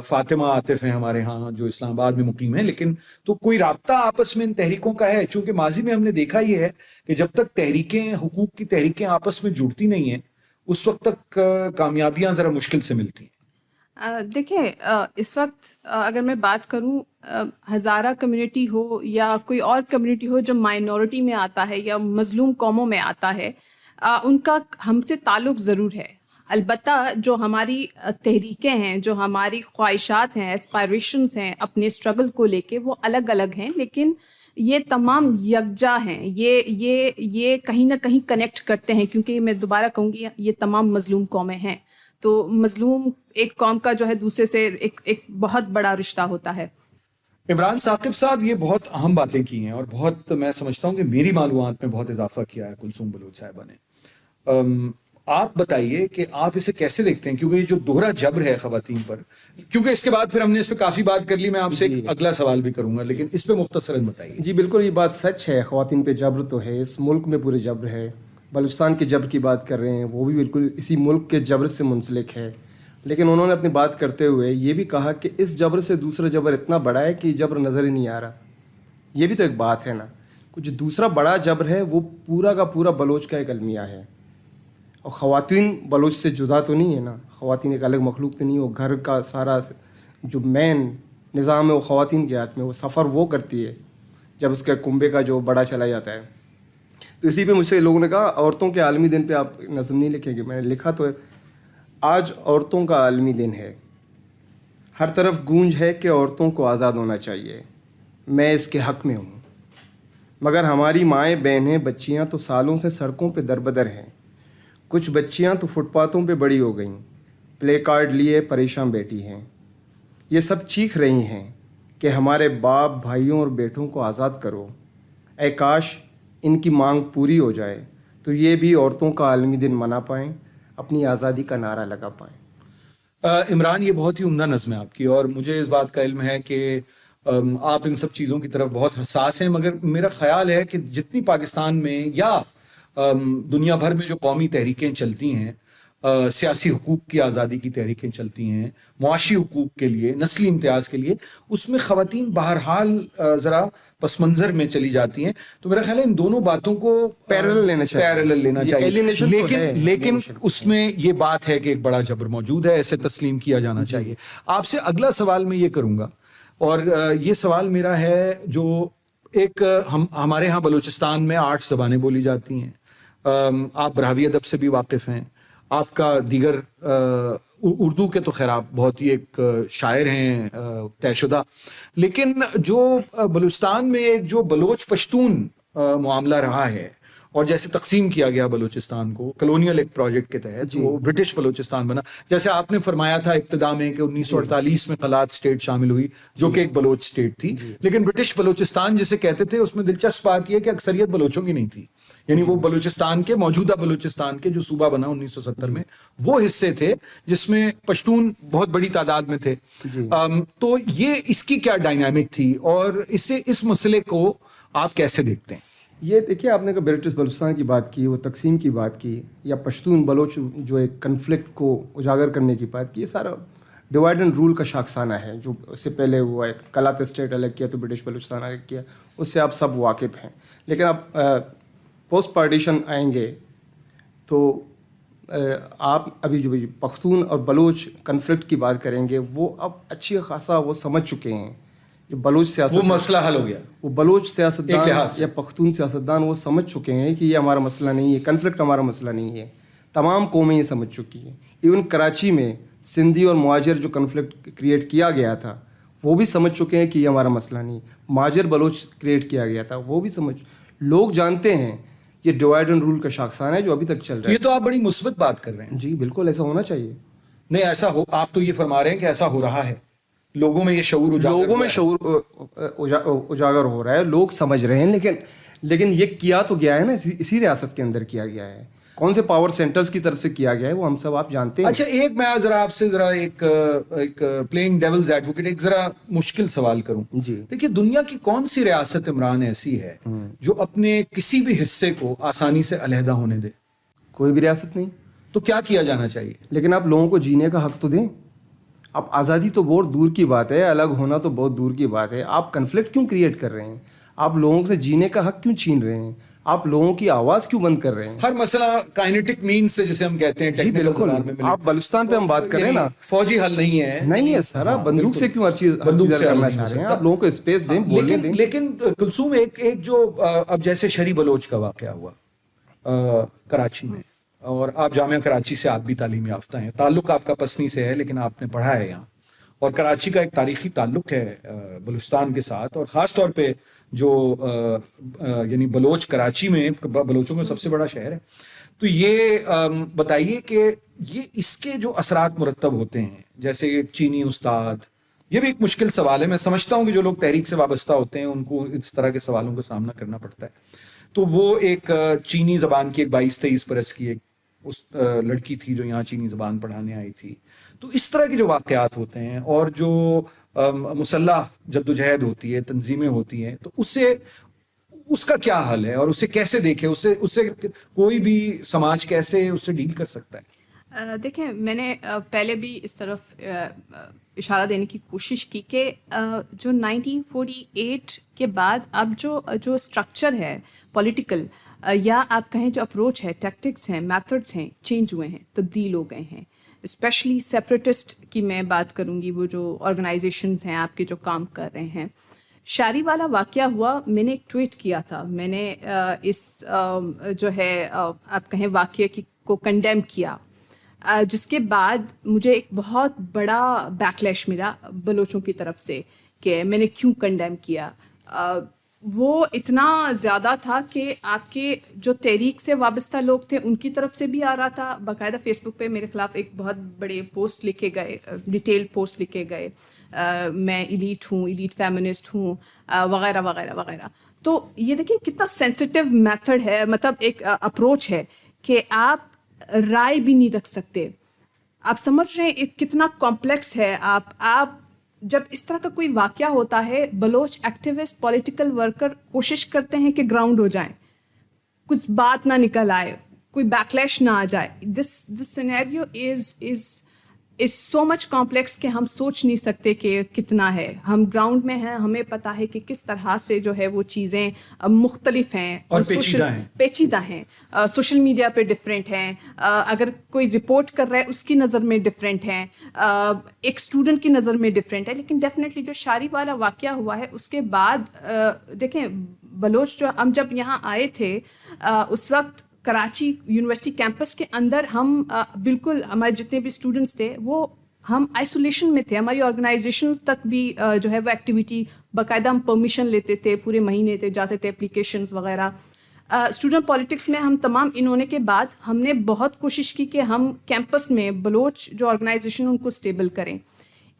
فاطمہ عاطف ہیں ہمارے ہاں جو اسلام آباد میں مقیم ہیں, لیکن تو کوئی رابطہ آپس میں ان تحریکوں کا ہے؟ چونکہ ماضی میں ہم نے دیکھا یہ ہے کہ جب تک تحریکیں, حقوق کی تحریکیں آپس میں جڑتی نہیں ہیں اس وقت تک کامیابیاں ذرا مشکل سے ملتی ہیں. دیکھیں اس وقت اگر میں بات کروں ہزارہ کمیونٹی ہو یا کوئی اور کمیونٹی ہو جو مائنورٹی میں آتا ہے یا مظلوم قوموں میں آتا ہے, ان کا ہم سے تعلق ضرور ہے. البتہ جو ہماری تحریکیں ہیں, جو ہماری خواہشات ہیں, اسپائریشنز ہیں اپنے اسٹرگل کو لے کے, وہ الگ الگ ہیں, لیکن یہ تمام یکجا ہیں. یہ کہیں نہ کہیں کنیکٹ کرتے ہیں, کیونکہ میں دوبارہ کہوں گی یہ تمام مظلوم قومیں ہیں. تو مظلوم ایک قوم کا جو ہے دوسرے سے ایک بہت بڑا رشتہ ہوتا ہے. عمران ثاقب صاحب یہ بہت اہم باتیں کی ہیں اور بہت میں سمجھتا ہوں کہ میری معلومات میں بہت اضافہ کیا ہے کلثوم بلوچ صاحبہ نے. آپ بتائیے کہ آپ اسے کیسے دیکھتے ہیں, کیونکہ یہ جو دوہرا جبر ہے خواتین پر, کیونکہ اس کے بعد پھر ہم نے اس پہ کافی بات کر لی, میں آپ سے اگلا سوال بھی کروں گا, لیکن اس پہ مختصراً بتائیے. جی بالکل, یہ بات سچ ہے, خواتین پہ جبر تو ہے, اس ملک میں پورے جبر ہے. بلوچستان کے جبر کی بات کر رہے ہیں, وہ بھی بالکل اسی ملک کے جبر سے منسلک ہے. لیکن انہوں نے اپنی بات کرتے ہوئے یہ بھی کہا کہ اس جبر سے دوسرا جبر اتنا بڑا ہے کہ جبر نظر ہی نہیں آ رہا. یہ بھی تو ایک بات ہے نا, کچھ دوسرا بڑا جبر ہے وہ پورا کا پورا بلوچ کا ایک المیہ ہے. اور خواتین بلوچ سے جدا تو نہیں ہے نا, خواتین ایک الگ مخلوق تو نہیں, وہ گھر کا سارا جو مین نظام ہے وہ خواتین کے ہاتھ میں, وہ سفر وہ کرتی ہے جب اس کے کنبے کا جو بڑا چلا جاتا ہے. تو اسی پہ مجھ سے لوگوں نے کہا عورتوں کے عالمی دن پہ آپ نظم نہیں لکھیں گے. میں نے لکھا تو ہے, آج عورتوں کا عالمی دن ہے, ہر طرف گونج ہے کہ عورتوں کو آزاد ہونا چاہیے, میں اس کے حق میں ہوں, مگر ہماری مائیں بہنیں بچیاں تو سالوں سے سڑکوں پہ دربدر ہیں, کچھ بچیاں تو فٹ پاتھوں پہ بڑی ہو گئیں, پلے کارڈ لیے پریشان بیٹھی ہیں, یہ سب چیخ رہی ہیں کہ ہمارے باپ بھائیوں اور بیٹوں کو آزاد کرو. اے کاش ان کی مانگ پوری ہو جائے تو یہ بھی عورتوں کا عالمی دن منا پائیں, اپنی آزادی کا نعرہ لگا پائیں. عمران یہ بہت ہی عمدہ نظم ہے آپ کی, اور مجھے اس بات کا علم ہے کہ آپ ان سب چیزوں کی طرف بہت حساس ہیں, مگر میرا خیال ہے کہ جتنی پاکستان میں یا دنیا بھر میں جو قومی تحریکیں چلتی ہیں, سیاسی حقوق کی آزادی کی تحریکیں چلتی ہیں, معاشی حقوق کے لیے, نسلی امتیاز کے لیے, اس میں خواتین بہرحال ذرا پس منظر میں چلی جاتی ہیں. تو میرا خیال ہے ان دونوں باتوں کو پیرلل لینا چاہیے, لیکن اس میں یہ بات ہے کہ ایک بڑا جبر موجود ہے, اسے تسلیم کیا جانا چاہیے. آپ سے اگلا سوال میں یہ کروں گا, اور یہ سوال میرا ہے جو ایک ہمارے ہاں بلوچستان میں 8 زبانیں بولی جاتی ہیں, آپ براہوی ادب سے بھی واقف ہیں, آپ کا دیگر اردو کے تو خیر آپ بہت ہی ایک شاعر ہیں طے شدہ, لیکن جو بلوچستان میں ایک جو بلوچ پشتون معاملہ رہا ہے, اور جیسے تقسیم کیا گیا بلوچستان کو کلونیل ایک پروجیکٹ کے تحت, وہ برٹش بلوچستان بنا, جیسے آپ نے فرمایا تھا ابتدا میں کہ 1948 میں قلات اسٹیٹ شامل ہوئی جو کہ ایک بلوچ اسٹیٹ تھی, لیکن برٹش بلوچستان جسے کہتے تھے اس میں دلچسپ بات یہ کہ اکثریت بلوچوں کی نہیں تھی. یعنی وہ بلوچستان کے, موجودہ بلوچستان کے جو صوبہ بنا 1970 میں, وہ حصے تھے جس میں پشتون بہت بڑی تعداد میں تھے. تو یہ اس کی کیا ڈائنامک تھی, اور اس مسئلے کو آپ کیسے دیکھتے ہیں؟ یہ دیکھیے, آپ نے کہا برٹش بلوچستان کی بات کی, وہ تقسیم کی بات کی, یا پشتون بلوچ جو ایک کنفلکٹ کو اجاگر کرنے کی بات کی, یہ سارا ڈیوائڈ اینڈ رول کا شاخسانہ ہے جو اس سے پہلے ہوا ہے. کلات اسٹیٹ الگ کیا تو برٹش بلوچستان الگ کیا, اس سے آپ سب واقف ہیں. لیکن آپ پوسٹ پارٹیشن آئیں گے تو آپ ابھی جو پختون اور بلوچ کنفلکٹ کی بات کریں گے، وہ اب اچھی خاصا وہ سمجھ چکے ہیں. جو بلوچ سیاست، وہ مسئلہ حل ہو گیا. وہ بلوچ سیاستدان یا پختون سیاستدان وہ سمجھ چکے ہیں کہ یہ ہمارا مسئلہ نہیں ہے، کنفلکٹ ہمارا مسئلہ نہیں ہے. تمام قومیں یہ سمجھ چکی ہیں. ایون کراچی میں سندھی اور مہاجر جو کنفلکٹ کریٹ کیا گیا تھا وہ بھی سمجھ چکے ہیں کہ یہ ہمارا مسئلہ نہیں. مہاجر بلوچ کریٹ کیا گیا تھا وہ بھی لوگ جانتے ہیں. یہ ڈیوائڈ اینڈ رول کا شاخسانہ ہے جو ابھی تک چل رہا ہے. یہ تو آپ بڑی مثبت بات کر رہے ہیں. جی بالکل ایسا ہونا چاہیے. نہیں ایسا ہو، آپ تو یہ فرما رہے ہیں کہ ایسا ہو رہا ہے، لوگوں میں یہ شعور اجاگر ہو رہا ہے، لوگ سمجھ رہے ہیں. لیکن یہ کیا تو گیا ہے نا، اسی ریاست کے اندر کیا گیا ہے. کون سے پاور سینٹرز کی طرف سے کیا گیا ہے وہ ہم سب آپ جانتے ہیں. اچھا ایک میں ذرا آپ سے ایک پلینگ ڈیولز ایڈوکیٹ ایک ذرا مشکل سوال کروں. جی دیکھیے دنیا کی کون سی ریاست عمران ایسی ہے جو اپنے کسی بھی حصے کو آسانی سے علیحدہ ہونے دے؟ کوئی بھی ریاست نہیں. تو کیا کیا جانا چاہیے؟ لیکن آپ لوگوں کو جینے کا حق تو دیں. اب آزادی تو بہت دور کی بات ہے، الگ ہونا تو بہت دور کی بات ہے. آپ کنفلکٹ کیوں کریٹ کر رہے ہیں؟ آپ لوگوں سے جینے کا حق کیوں چھین رہے ہیں؟ آپ لوگوں کی آواز کیوں بند کر رہے ہیں؟ ہر مسئلہ کائنیٹک مینز سے جسے ہم کہتے ہیں. جی بالکل. آپ بلوچستان پہ ہم بات کر رہے ہیں نا، فوجی حل نہیں ہے. نہیں ہے سر. آپ بندوق سے کیوں ہر چیز کرنا چاہ رہے ہیں؟ آپ لوگوں کو اسپیس دیں، بولنے دیں. لیکن کلثوم ایک جو اب جیسے شری بلوچ کا واقعہ ہوا کراچی میں، اور آپ جامعہ کراچی سے آپ بھی تعلیم یافتہ ہیں، تعلق آپ کا پسنی سے ہے لیکن آپ نے پڑھا ہے یہاں، اور کراچی کا ایک تاریخی تعلق ہے بلوچستان کے ساتھ، اور خاص طور پہ جو یعنی بلوچ کراچی میں بلوچوں میں سب سے بڑا شہر ہے. تو یہ بتائیے کہ یہ اس کے جو اثرات مرتب ہوتے ہیں، جیسے چینی استاد، یہ بھی ایک مشکل سوال ہے. میں سمجھتا ہوں کہ جو لوگ تحریک سے وابستہ ہوتے ہیں ان کو اس طرح کے سوالوں کا سامنا کرنا پڑتا ہے. تو وہ ایک چینی زبان کی ایک 22-23 برس کی ایک اس لڑکی تھی جو یہاں چینی زبان پڑھانے آئی تھی. تو اس طرح کے جو واقعات ہوتے ہیں اور جو مسلح جدوجہد ہوتی ہے، تنظیمیں ہوتی ہیں، تو اس کا کیا حل ہے اور اسے کیسے دیکھے؟ اسے کوئی بھی سماج کیسے اس سے ڈیل کر سکتا ہے؟ دیکھیں میں نے پہلے بھی اس طرف اشارہ دینے کی کوشش کی کہ جو 1948 کے بعد اب جو اسٹرکچر ہے پولیٹیکل، یا آپ کہیں جو اپروچ ہے، ٹیکٹکس ہیں، میتھڈس ہیں، چینج ہوئے ہیں، تبدیل ہو گئے ہیں. اسپیشلی سیپریٹسٹ کی میں بات کروں گی، وہ جو آرگنائزیشنز ہیں آپ کے جو کام کر رہے ہیں. شاری والا واقعہ ہوا، میں نے ایک ٹویٹ کیا تھا، میں نے اس جو ہے آپ کہیں واقعے کو کنڈیم کیا، جس کے بعد مجھے ایک بہت بڑا بیکلیش ملا بلوچوں کی طرف سے کہ میں نے کیوں کنڈیم کیا. وہ اتنا زیادہ تھا کہ آپ کے جو تحریک سے وابستہ لوگ تھے ان کی طرف سے بھی آ رہا تھا. باقاعدہ فیس بک پہ میرے خلاف ایک بہت بڑے پوسٹ لکھے گئے، ڈیٹیل پوسٹ لکھے گئے، میں ایلیٹ ہوں، ایلیٹ فیمنسٹ ہوں، وغیرہ وغیرہ وغیرہ. تو یہ دیکھیں کتنا سینسٹیو میتھڈ ہے، مطلب ایک اپروچ ہے کہ آپ رائے بھی نہیں رکھ سکتے. آپ سمجھ رہے ہیں کتنا کمپلیکس ہے. آپ جب اس طرح کا کوئی واقعہ ہوتا ہے، بلوچ ایکٹیوسٹ، پولیٹیکل ورکر کوشش کرتے ہیں کہ گراؤنڈ ہو جائیں، کچھ بات نہ نکل آئے، کوئی بیکلیش نہ آ جائے. This scenario is so much complex کہ ہم سوچ نہیں سکتے کہ کتنا ہے. ہم گراؤنڈ میں ہیں، ہمیں پتہ ہے کہ کس طرح سے جو ہے وہ چیزیں مختلف ہیں اور پیچیدہ ہیں. سوشل میڈیا پہ ڈفرینٹ ہیں، اگر کوئی رپورٹ کر رہا ہے اس کی نظر میں ڈفرینٹ ہیں، ایک اسٹوڈنٹ کی نظر میں ڈفرینٹ ہے. لیکن ڈیفینیٹلی جو شاری والا واقعہ ہوا ہے اس کے بعد دیکھیں بلوچ جو ہم جب یہاں آئے تھے اس وقت کراچی یونیورسٹی کیمپس کے اندر ہم بالکل ہمارے جتنے بھی اسٹوڈنٹس تھے وہ ہم آئسولیشن میں تھے. ہماری آرگنائزیشن تک بھی جو ہے وہ ایکٹیویٹی باقاعدہ ہم پرمیشن لیتے تھے، پورے مہینے تھے جاتے تھے، اپلیکیشنز وغیرہ. اسٹوڈنٹ پالیٹکس میں ہم تمام انہوں کے بعد ہم نے بہت کوشش کی کہ ہم کیمپس میں بلوچ جو آرگنائزیشن ان کو اسٹیبل کریں.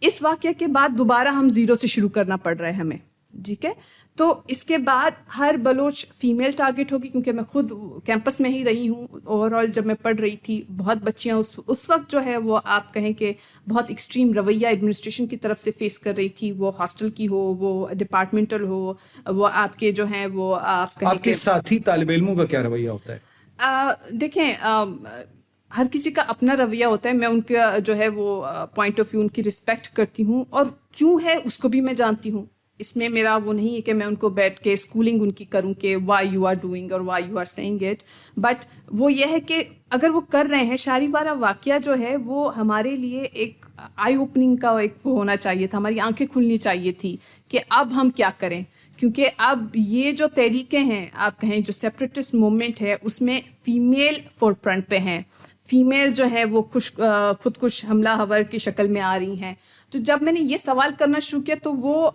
اس واقعے کے بعد دوبارہ ہم زیرو سے شروع کرنا پڑ رہا ہے ہمیں. ٹھیک ہے، تو اس کے بعد ہر بلوچ فیمیل ٹارگٹ ہوگی، کیونکہ میں خود کیمپس میں ہی رہی ہوں. اوور آل جب میں پڑھ رہی تھی بہت بچیاں اس وقت جو ہے وہ آپ کہیں کہ بہت ایکسٹریم رویہ ایڈمنسٹریشن کی طرف سے فیس کر رہی تھی، وہ ہاسٹل کی ہو، وہ ڈپارٹمنٹل ہو، وہ آپ کے جو ہیں وہ آپ کہیں آپ کے ساتھی طالب علموں کا کیا رویہ ہوتا ہے؟ دیکھیں ہر کسی کا اپنا رویہ ہوتا ہے. میں ان کا جو ہے وہ پوائنٹ آف ویو، ان کی رسپیکٹ کرتی ہوں، اور کیوں ہے اس کو بھی میں جانتی ہوں. اس میں میرا وہ نہیں ہے کہ میں ان کو بیٹھ کے اسکولنگ ان کی کروں کہ وائی یو آر ڈوئنگ اور why you are seeing it, but وہ یہ ہے کہ اگر وہ کر رہے ہیں، شاری وارہ واقعہ جو ہے وہ ہمارے لیے ایک آئی اوپننگ کا ایک وہ ہونا چاہیے تھا، ہماری آنکھیں کھلنی چاہیے تھی کہ اب ہم کیا کریں، کیونکہ اب یہ جو تحریکیں ہیں آپ کہیں جو سیپریٹسٹ موومنٹ ہے اس میں فیمیل فور فرنٹ پہ ہیں، فیمیل جو ہے وہ خودکش حملہ آور کی شکل میں آ رہی ہیں. تو جب میں نے یہ سوال کرنا شروع کیا تو وہ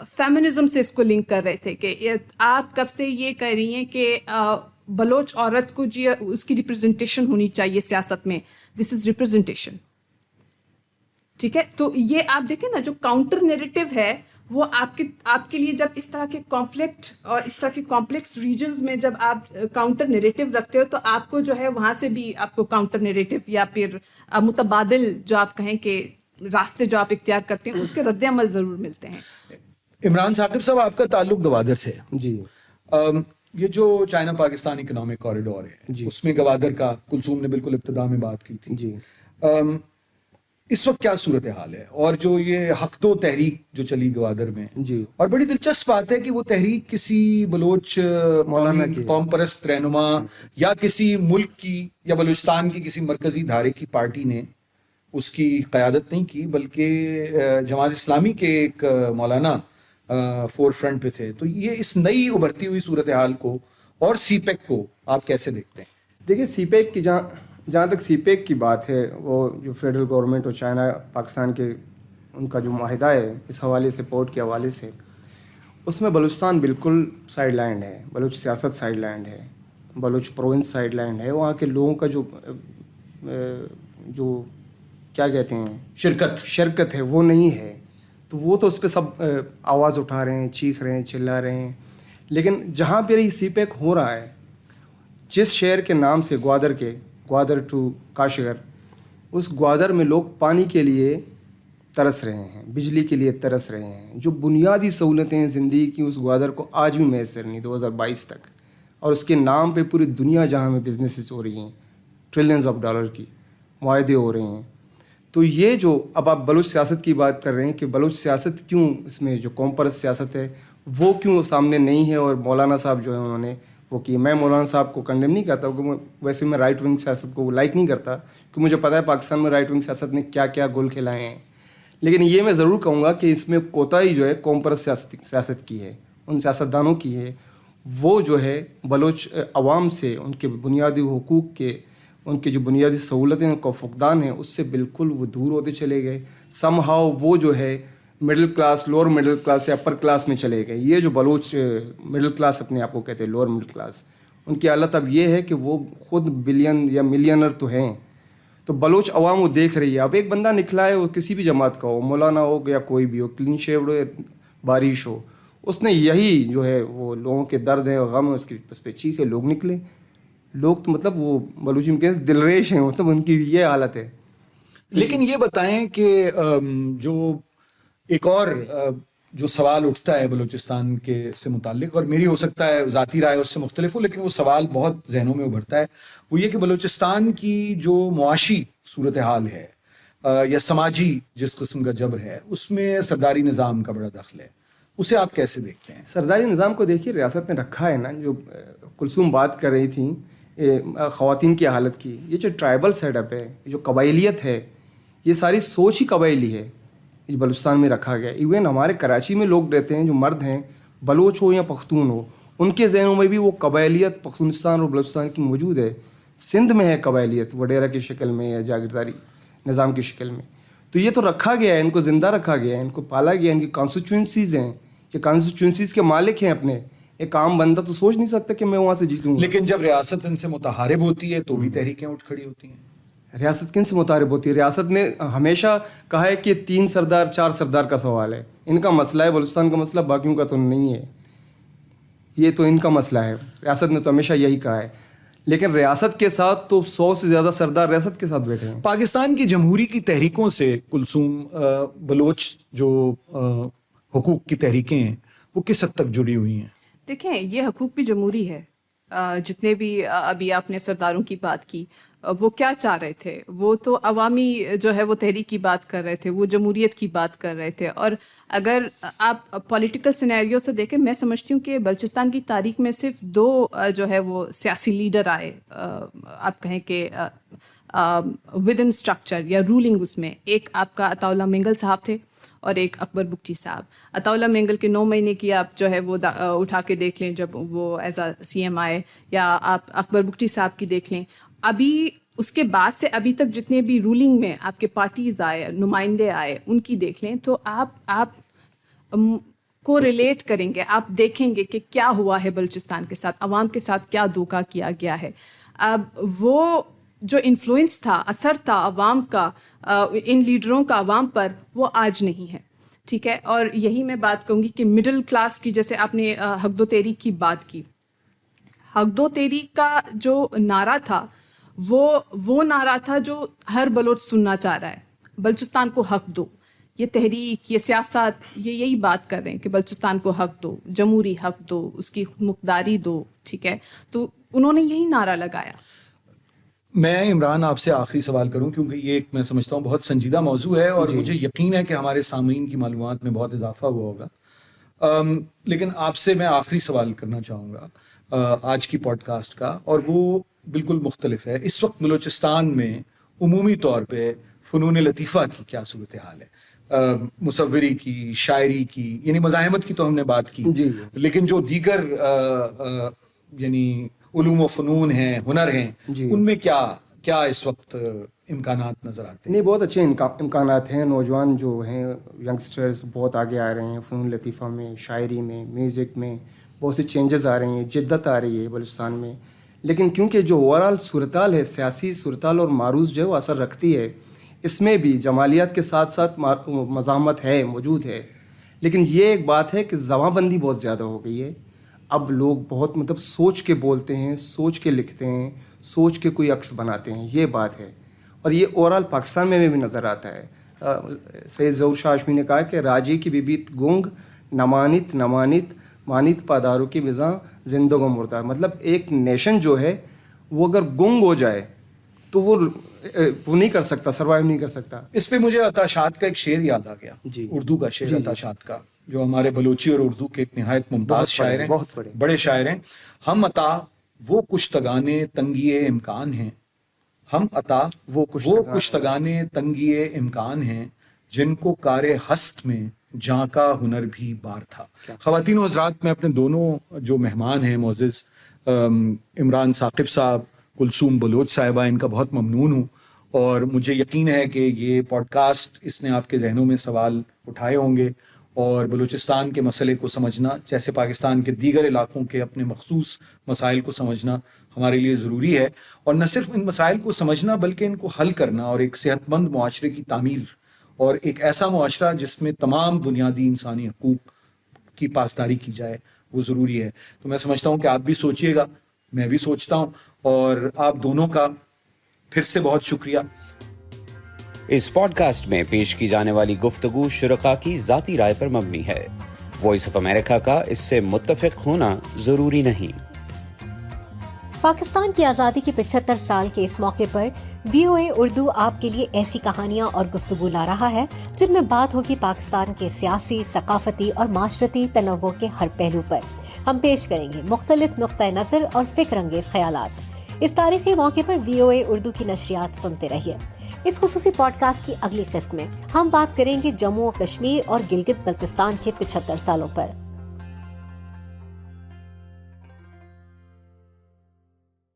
فیمنزم سے اس کو لنک کر رہے تھے کہ آپ کب سے یہ کہہ رہی ہیں کہ بلوچ عورت کو جی اس کی ریپرزنٹیشن ہونی چاہیے سیاست میں، دس از ریپرزنٹیشن. ٹھیک ہے، تو یہ آپ دیکھیں نا جو کاؤنٹر نیریٹو ہے وہ آپ کے لیے جب اس طرح کے کانفلکٹ اور اس طرح کے کمپلیکس ریجنز میں جب آپ کاؤنٹر نیریٹو رکھتے ہو تو آپ کو جو ہے وہاں سے بھی آپ کو کاؤنٹر نیریٹو یا پھر متبادل جو آپ کہیں کہ راستے جو آپ اختیار کرتے ہیں اس کے رد عمل ضرور ملتے ہیں. عمران ثاقب صاحب، آپ کا تعلق گوادر سے ہے. جی. یہ جو چائنا پاکستان اکنامک کوریڈور ہے اس میں گوادر کا کلثوم نے بالکل ابتدا میں بات کی تھی. جی. اس وقت کیا صورتحال ہے، اور جو یہ حق دو تحریک جو چلی گوادر میں، جی، اور بڑی دلچسپ بات ہے کہ وہ تحریک کسی بلوچ مولانا کی قوم پرست رہنما یا کسی ملک کی یا بلوچستان کی کسی مرکزی دھارے کی پارٹی نے اس کی قیادت نہیں کی، بلکہ جماعت اسلامی کے ایک مولانا فور فرنٹ پہ تھے. تو یہ اس نئی ابھرتی ہوئی صورتحال کو اور سی پیک کو آپ کیسے دیکھتے ہیں؟ دیکھیے، سی پیک کی جہاں تک سی پیک کی بات ہے، وہ جو فیڈرل گورنمنٹ اور چائنا پاکستان کے ان کا جو معاہدہ ہے اس حوالے سے، پورٹ کے حوالے سے، اس میں بلوچستان بالکل سائڈ لینڈ ہے، بلوچ سیاست سائڈ لینڈ ہے، بلوچ پروونس سائڈ لینڈ ہے. وہاں کے لوگوں کا جو کیا کہتے ہیں شرکت ہے وہ نہیں ہے. تو وہ تو اس پہ سب آواز اٹھا رہے ہیں، چیخ رہے ہیں، چلا رہے ہیں. لیکن جہاں پہ یہ سی پیک ہو رہا ہے، جس شہر کے نام سے گوادر ٹو کاشغر، اس گوادر میں لوگ پانی کے لیے ترس رہے ہیں، بجلی کے لیے ترس رہے ہیں. جو بنیادی سہولتیں ہیں زندگی کی اس گوادر کو آج بھی میسر نہیں 2022 تک. اور اس کے نام پہ پوری دنیا جہاں میں بزنسز ہو رہی ہیں، ٹریلینز آف ڈالر کی معاہدے ہو رہے ہیں. تو یہ جو اب آپ بلوچ سیاست کی بات کر رہے ہیں کہ بلوچ سیاست کیوں اس میں جو قوم پرست سیاست ہے وہ کیوں سامنے نہیں ہے، اور مولانا صاحب جو ہے انہوں نے وہ کی. میں مولانا صاحب کو کنڈیم نہیں کرتا، کیونکہ ویسے میں رائٹ ونگ سیاست کو لائک نہیں کرتا، کیونکہ مجھے پتہ ہے پاکستان میں رائٹ ونگ سیاست نے کیا کیا گول کھلائے ہیں. لیکن یہ میں ضرور کہوں گا کہ اس میں کوتاہی جو ہے قوم پرست سیاست کی ہے، ان سیاستدانوں کی ہے. وہ جو ہے بلوچ عوام سے ان کے بنیادی حقوق کے، ان کی جو بنیادی سہولتیں کا فقدان ہے اس سے بالکل وہ دور ہوتے چلے گئے. سم ہاؤ وہ جو ہے middle class, lower middle class یا اپر کلاس میں چلے گئے. یہ جو بلوچ مڈل کلاس اپنے آپ کو کہتے ہیں لوور مڈل کلاس، ان کی حالت اب یہ ہے کہ وہ خود بلین یا ملینر تو ہیں. تو بلوچ عوام وہ دیکھ رہی ہے. اب ایک بندہ نکلا ہے، وہ کسی بھی جماعت کا ہو، مولانا ہو یا کوئی بھی ہو، کلین شیوڈ ہو یا بارش ہو، اس نے یہی جو ہے وہ لوگوں کے درد ہے، غم ہے، اس پہ چیخے. لوگ نکلے، لوگ تو مطلب وہ بلوچی میں کہتے ہیں دلریش ہیں، مطلب ان کی یہ حالت ہے. لیکن یہ بتائیں کہ جو ایک اور جو سوال اٹھتا ہے بلوچستان کے سے متعلق، اور میری ہو سکتا ہے ذاتی رائے اس سے مختلف ہو، لیکن وہ سوال بہت ذہنوں میں ابھرتا ہے، وہ یہ کہ بلوچستان کی جو معاشی صورتحال ہے یا سماجی جس قسم کا جبر ہے، اس میں سرداری نظام کا بڑا دخل ہے. اسے آپ کیسے دیکھتے ہیں؟ سرداری نظام کو دیکھیے، ریاست نے رکھا ہے نا. جو کلثوم بات کر رہی تھیں خواتین کی حالت کی، یہ جو ٹرائبل سیٹ اپ ہے، جو قبائلیت ہے، یہ ساری سوچ ہی قبائلی ہے، یہ بلوچستان میں رکھا گیا. ایون ہمارے کراچی میں لوگ رہتے ہیں جو مرد ہیں، بلوچ ہو یا پختون ہو، ان کے ذہنوں میں بھی وہ قبائلیت پختونستان اور بلوچستان کی موجود ہے. سندھ میں ہے قبائلیت وڈیرا کی شکل میں یا جاگیرداری نظام کی شکل میں. تو یہ تو رکھا گیا ہے، ان کو زندہ رکھا گیا ہے، ان کو پالا گیا ہے. ان کی کانسٹیچوئنسیز ہیں، یہ کانسٹیچوئنسیز کے مالک ہیں اپنے. ایک عام بندہ تو سوچ نہیں سکتا کہ میں وہاں سے جیتوں. لیکن جب ریاست ان سے متحارب ہوتی ہے تو بھی تحریکیں اٹھ کھڑی ہوتی ہیں. ریاست کن سے متحارب ہوتی ہے؟ ریاست نے ہمیشہ کہا ہے کہ 3 سردار 4 سردار کا سوال ہے. ان کا مسئلہ ہے، بلوچستان کا مسئلہ باقیوں کا تو نہیں ہے، یہ تو ان کا مسئلہ ہے. ریاست نے تو ہمیشہ یہی کہا ہے. لیکن ریاست کے ساتھ تو 100 سے زیادہ سردار ریاست کے ساتھ بیٹھے ہیں. پاکستان کی جمہوری کی تحریکوں سے کلثوم بلوچ جو حقوق کی تحریکیں ہیں وہ کس حد تک جڑی ہوئی ہیں؟ دیکھیں، یہ حقوق بھی جمہوری ہے. جتنے بھی ابھی آپ نے سرداروں کی بات کی، وہ کیا چاہ رہے تھے؟ وہ تو عوامی جو ہے وہ تحریک کی بات کر رہے تھے، وہ جمہوریت کی بات کر رہے تھے. اور اگر آپ پولیٹیکل سینیریو سے دیکھیں، میں سمجھتی ہوں کہ بلوچستان کی تاریخ میں صرف 2 جو ہے وہ سیاسی لیڈر آئے، آپ کہیں کہ ود ان اسٹرکچر یا رولنگ. اس میں ایک آپ کا عطا اللہ مینگل صاحب تھے اور ایک اکبر بگٹی صاحب. عطا اللہ مینگل کے 9 مہینے کی آپ جو ہے وہ اٹھا کے دیکھ لیں جب وہ ایز اے CM آئے، یا آپ اکبر بگٹی صاحب کی دیکھ لیں. ابھی اس کے بعد سے ابھی تک جتنے بھی رولنگ میں آپ کے پارٹیز آئے، نمائندے آئے، ان کی دیکھ لیں تو آپ کو ریلیٹ کریں گے، آپ دیکھیں گے کہ کیا ہوا ہے بلوچستان کے ساتھ، عوام کے ساتھ کیا دھوکہ کیا گیا ہے. اب وہ جو انفلوئنس تھا، اثر تھا عوام کا ان لیڈروں کا عوام پر، وہ آج نہیں ہے. ٹھیک ہے. اور یہی میں بات کہوں گی کہ مڈل کلاس کی، جیسے آپ نے حق دو تحریک کی بات کی، حق دو تحریک کا جو نعرہ تھا وہ نعرہ تھا جو ہر بلوچ سننا چاہ رہا ہے، بلوچستان کو حق دو. یہ تحریک، یہ سیاست، یہی بات کر رہے ہیں کہ بلوچستان کو حق دو، جمہوری حق دو، اس کی مقداری دو. ٹھیک ہے. تو انہوں نے یہی نعرہ لگایا. میں عمران آپ سے آخری سوال کروں، کیونکہ یہ ایک میں سمجھتا ہوں بہت سنجیدہ موضوع ہے، اور مجھے یقین ہے کہ ہمارے سامعین کی معلومات میں بہت اضافہ ہوا ہوگا. لیکن آپ سے میں آخری سوال کرنا چاہوں گا آج کی پوڈ کاسٹ کا، اور وہ بالکل مختلف ہے. اس وقت بلوچستان میں عمومی طور پہ فنون لطیفہ کی کیا صورتحال ہے؟ مصوری کی، شاعری کی، یعنی مزاحمت کی تو ہم نے بات کی، لیکن جو دیگر یعنی علوم و فنون ہیں، ہنر ہیں، ان میں کیا اس وقت امکانات نظر آتے ہیں؟ نہیں، بہت اچھے امکانات ہیں. نوجوان جو ہیں، ینگسٹرز بہت آگے آ رہے ہیں فنون لطیفہ میں، شاعری میں، میوزک میں. بہت سی چینجز آ رہے ہیں، جدت آ رہی ہے بلوچستان میں. لیکن کیونکہ جو اوورآل صورتحال ہے، سیاسی صورتحال اور معروض جو ہے وہ اثر رکھتی ہے. اس میں بھی جمالیات کے ساتھ ساتھ مزاحمت ہے، موجود ہے. لیکن یہ ایک بات ہے کہ زباں بندی بہت زیادہ ہو گئی ہے. اب لوگ بہت سوچ کے بولتے ہیں، سوچ کے لکھتے ہیں، سوچ کے کوئی عکس بناتے ہیں. یہ بات ہے، اور یہ اوورآل پاکستان میں بھی نظر آتا ہے. سید ظہور شاہ ہاشمی نے کہا کہ راجی کی بیبیت گنگ نمانت مانت پاداروں کی وزاں زندگو مردہ. مطلب ایک نیشن جو ہے وہ اگر گنگ ہو جائے تو وہ نہیں کر سکتا، سروائیو نہیں کر سکتا. اس پہ مجھے عطا شاد کا ایک شعر یاد آ گیا، اردو کا شعر عطا شاد کا، جو ہمارے بلوچی اور اردو کے ایک نہایت ممتاز شاعر ہیں، بہت بڑے شاعر ہیں. ہم عطا وہ کشتگانے تنگی امکان ہیں، ہم عطا وہ کشتگانے تنگی امکان ہیں، جن کو کار ہست میں جاں کا ہنر بھی بار تھا. خواتین و حضرات، میں اپنے دونوں جو مہمان ہیں معزز، عمران ثاقب صاحب، کلثوم بلوچ صاحبہ، ان کا بہت ممنون ہوں. اور مجھے یقین ہے کہ یہ پوڈ کاسٹ، اس نے آپ کے ذہنوں میں سوال اٹھائے ہوں گے، اور بلوچستان کے مسئلے کو سمجھنا، جیسے پاکستان کے دیگر علاقوں کے اپنے مخصوص مسائل کو سمجھنا ہمارے لیے ضروری ہے. اور نہ صرف ان مسائل کو سمجھنا بلکہ ان کو حل کرنا، اور ایک صحت مند معاشرے کی تعمیر، اور ایک ایسا معاشرہ جس میں تمام بنیادی انسانی حقوق کی پاسداری کی جائے، وہ ضروری ہے. تو میں سمجھتا ہوں کہ آپ بھی سوچئے گا، میں بھی سوچتا ہوں، اور آپ دونوں کا پھر سے بہت شکریہ. اس پوڈ کاسٹ میں پیش کی جانے والی گفتگو شرکاء کی ذاتی رائے پر مبنی ہے. وائس آف امریکہ کا اس سے متفق ہونا ضروری نہیں. پاکستان کی آزادی کے 75 سال کے اس موقع پر VOA اردو آپ کے لیے ایسی کہانیاں اور گفتگو لا رہا ہے جن میں بات ہوگی پاکستان کے سیاسی، ثقافتی اور معاشرتی تنوع کے ہر پہلو پر. ہم پیش کریں گے مختلف نقطۂ نظر اور فکر انگیز خیالات. اس تاریخی موقع پر VOA اردو کی نشریات سنتے رہیے. اس خصوصی پوڈ کاسٹ کی اگلی قسط میں ہم بات کریں گے جموں و کشمیر اور گلگت بلتستان کے 75 سالوں پر.